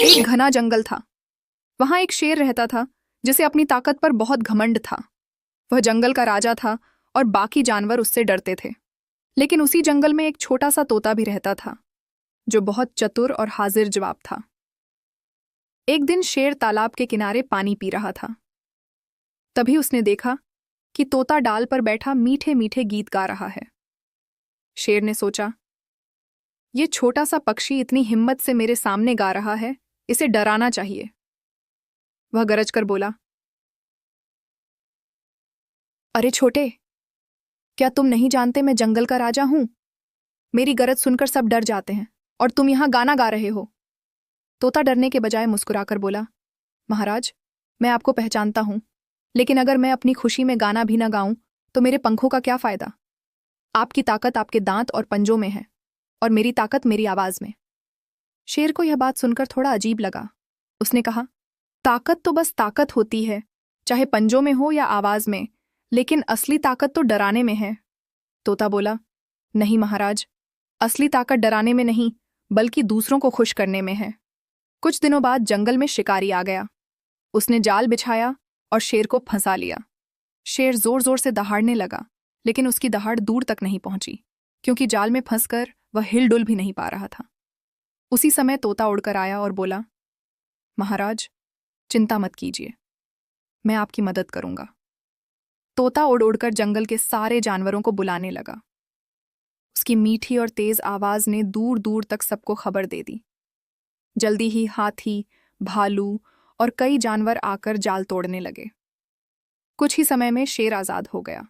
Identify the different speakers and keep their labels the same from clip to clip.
Speaker 1: एक घना जंगल था। वहां एक शेर रहता था जिसे अपनी ताकत पर बहुत घमंड था। वह जंगल का राजा था और बाकी जानवर उससे डरते थे। लेकिन उसी जंगल में एक छोटा सा तोता भी रहता था जो बहुत चतुर और हाजिर जवाब था। एक दिन शेर तालाब के किनारे पानी पी रहा था। तभी उसने देखा कि तोता डाल पर बैठा मीठे मीठे गीत गा रहा है। शेर ने सोचा, ये छोटा सा पक्षी इतनी हिम्मत से मेरे सामने गा रहा है, इसे डराना चाहिए। वह गरज कर बोला, अरे छोटे, क्या तुम नहीं जानते मैं जंगल का राजा हूं? मेरी गरज सुनकर सब डर जाते हैं और तुम यहां गाना गा रहे हो। तोता डरने के बजाय मुस्कुराकर बोला, महाराज, मैं आपको पहचानता हूं, लेकिन अगर मैं अपनी खुशी में गाना भी न गाऊं तो मेरे पंखों का क्या फायदा? आपकी ताकत आपके दांत और पंजों में है और मेरी ताकत मेरी आवाज में। शेर को यह बात सुनकर थोड़ा अजीब लगा। उसने कहा, ताकत तो बस ताकत होती है, चाहे पंजों में हो या आवाज में, लेकिन असली ताकत तो डराने में है। तोता बोला, नहीं महाराज, असली ताकत डराने में नहीं, बल्कि दूसरों को खुश करने में है। कुछ दिनों बाद जंगल में शिकारी आ गया। उसने जाल बिछाया और शेर को फंसा लिया। शेर जोर जोर से दहाड़ने लगा, लेकिन उसकी दहाड़ दूर तक नहीं पहुंची, क्योंकि जाल में फंसकर वह हिलडुल भी नहीं पा रहा था। उसी समय तोता उड़कर आया और बोला, महाराज, चिंता मत कीजिए, मैं आपकी मदद करूंगा। तोता उड़ उड़कर जंगल के सारे जानवरों को बुलाने लगा। उसकी मीठी और तेज आवाज ने दूर दूर तक सबको खबर दे दी। जल्दी ही हाथी, भालू और कई जानवर आकर जाल तोड़ने लगे। कुछ ही समय में शेर आजाद हो गया।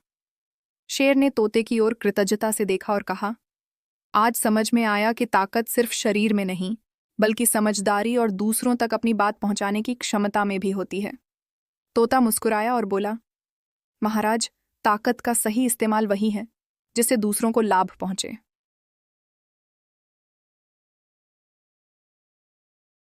Speaker 1: शेर ने तोते की ओर कृतज्ञता से देखा और कहा, आज समझ में आया कि ताकत सिर्फ शरीर में नहीं, बल्कि समझदारी और दूसरों तक अपनी बात पहुंचाने की क्षमता में भी होती है। तोता मुस्कुराया और बोला, महाराज, ताकत का सही इस्तेमाल वही है जिससे दूसरों को लाभ पहुंचे।